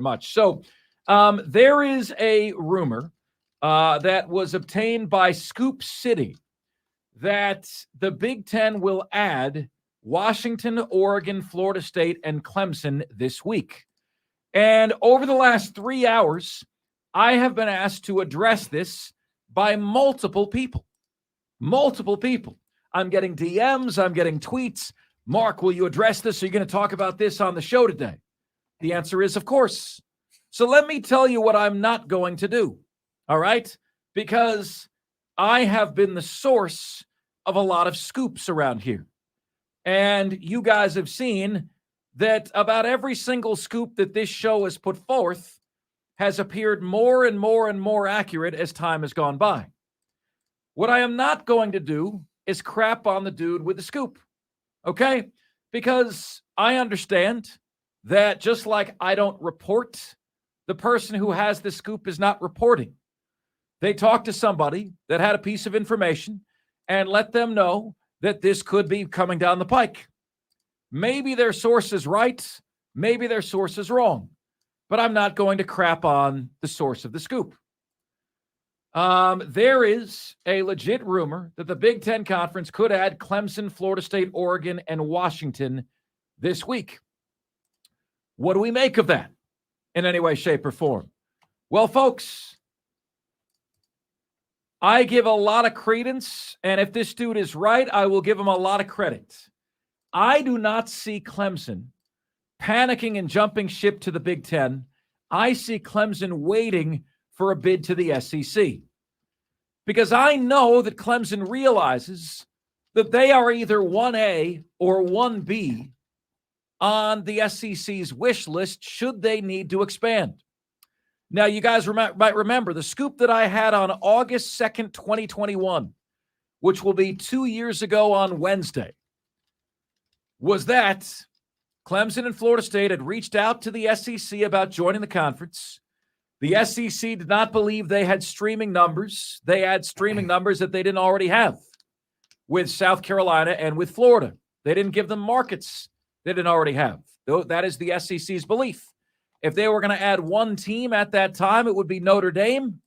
much. So there is a rumor that was obtained by Scoop City that the Big Ten will add Washington, Oregon, Florida State, and Clemson this week. And over the last 3 hours, I have been asked to address this by multiple people. Multiple people. I'm getting DMs, I'm getting tweets. Mark, will you address this? Are you going to talk about this on the show today? The answer is, of course. So let me tell you what I'm not going to do, all right? Because I have been the source of a lot of scoops around here. And you guys have seen that about every single scoop that this show has put forth has appeared more and more and more accurate as time has gone by. What I am not going to do is crap on the dude with the scoop, okay? Because I understand that just like I don't report, the person who has the scoop is not reporting. They talked to somebody that had a piece of information and let them know that this could be coming down the pike. Maybe their source is right, maybe their source is wrong, but I'm not going to crap on the source of the scoop. There is a legit rumor that the Big Ten Conference could add Clemson, Florida State, Oregon, and Washington this week. What do we make of that in any way, shape, or form? Well, folks, I give a lot of credence, and if this dude is right, I will give him a lot of credit. I do not see Clemson panicking and jumping ship to the Big Ten. I see Clemson waiting for a bid to the SEC. Because I know that Clemson realizes that they are either 1A or 1B on the SEC's wish list should they need to expand. Now, you guys might remember the scoop that I had on August 2nd, 2021, which will be 2 years ago on Wednesday, was that Clemson and Florida State had reached out to the SEC about joining the conference. The SEC did not believe they had streaming numbers. They had streaming numbers that they didn't already have with South Carolina and with Florida. They didn't give them markets they didn't already have. That is the SEC's belief. If they were going to add one team at that time, it would be Notre Dame,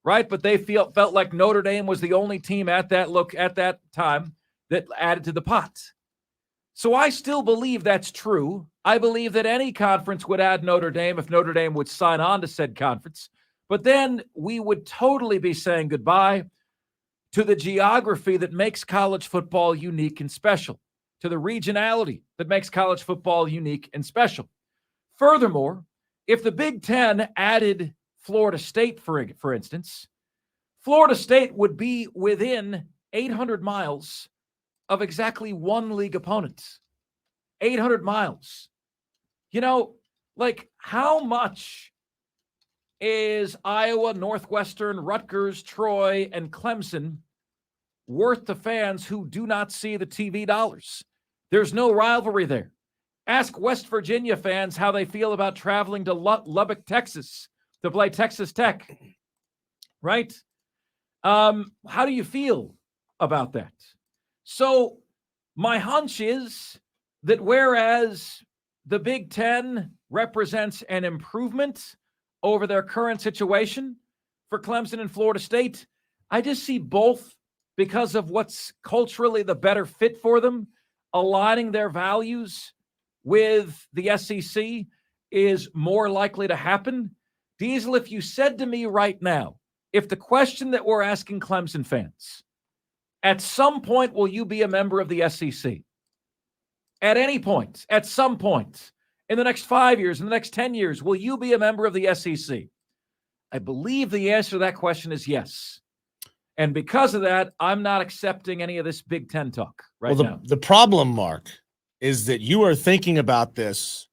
right? But they felt like Notre Dame was the only team at that time that added to the pot. So I still believe that's true. I believe that any conference would add Notre Dame if Notre Dame would sign on to said conference. But then we would totally be saying goodbye to the geography that makes college football unique and special, to the regionality that makes college football unique and special. Furthermore, if the Big Ten added Florida State, for instance, Florida State would be within 800 miles of exactly one league opponent. 800 miles. You know, like how much is Iowa, Northwestern, Rutgers, Troy, and Clemson worth to fans who do not see the TV dollars? There's no rivalry there. Ask West Virginia fans how they feel about traveling to Lubbock, Texas to play Texas Tech, right? How do you feel about that? So my hunch is that whereas the Big Ten represents an improvement over their current situation for Clemson and Florida State, I just see both, because of what's culturally the better fit for them, aligning their values with the SEC is more likely to happen. Diesel, if you said to me right now, if the question that we're asking Clemson fans, at some point, will you be a member of the SEC? At any point, at some point, in the next 5 years, in the next 10 years, will you be a member of the SEC? I believe the answer to that question is yes. And because of that, I'm not accepting any of this Big Ten talk now. The problem, Mark, is that you are thinking about this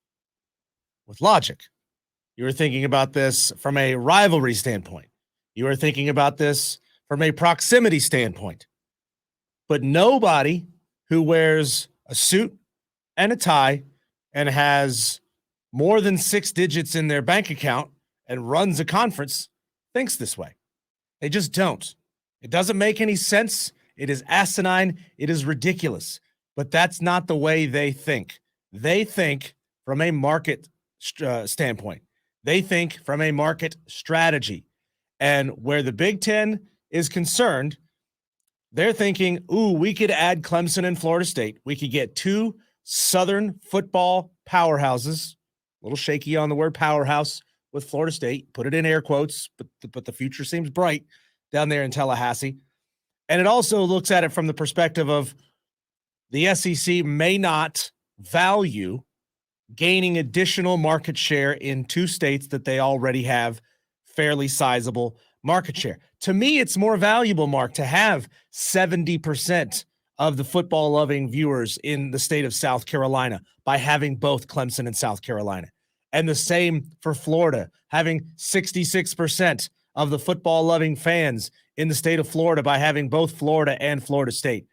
with logic. You are thinking about this from a rivalry standpoint. You are thinking about this from a proximity standpoint. But nobody who wears a suit and a tie and has more than 6 digits in their bank account and runs a conference thinks this way. They just don't. It doesn't make any sense. It is asinine. It is ridiculous. But that's not the way they think. They think from a market standpoint. They think from a market strategy. And where the Big Ten is concerned, they're thinking, ooh, we could add Clemson and Florida State. We could get two Southern football powerhouses. A little shaky on the word powerhouse with Florida State. Put it in air quotes, but the future seems bright down there in Tallahassee. And it also looks at it from the perspective of the SEC may not value gaining additional market share in two states that they already have fairly sizable market share. To me, it's more valuable, Mark, to have 70% of the football-loving viewers in the state of South Carolina by having both Clemson and South Carolina. And the same for Florida, having 66% of the football-loving fans in the state of Florida by having both Florida and Florida State.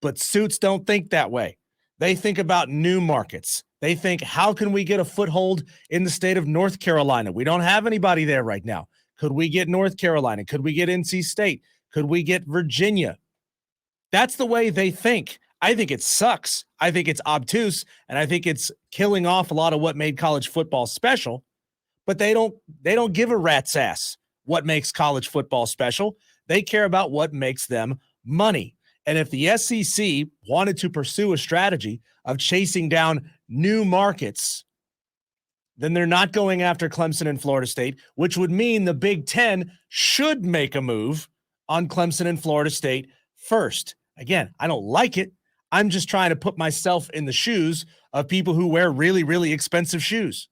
But suits don't think that way. They think about new markets. They think, how can we get a foothold in the state of North Carolina? We don't have anybody there right now. Could we get North Carolina? Could we get NC State? Could we get Virginia? That's the way they think. I think it sucks. I think it's obtuse, and I think it's killing off a lot of what made college football special. But they don't give a rat's ass what makes college football special. They care about what makes them money. And if the SEC wanted to pursue a strategy of chasing down new markets, then they're not going after Clemson and Florida State, which would mean the Big Ten should make a move on Clemson and Florida State first. Again, I don't like it. I'm just trying to put myself in the shoes of people who wear really, really expensive shoes.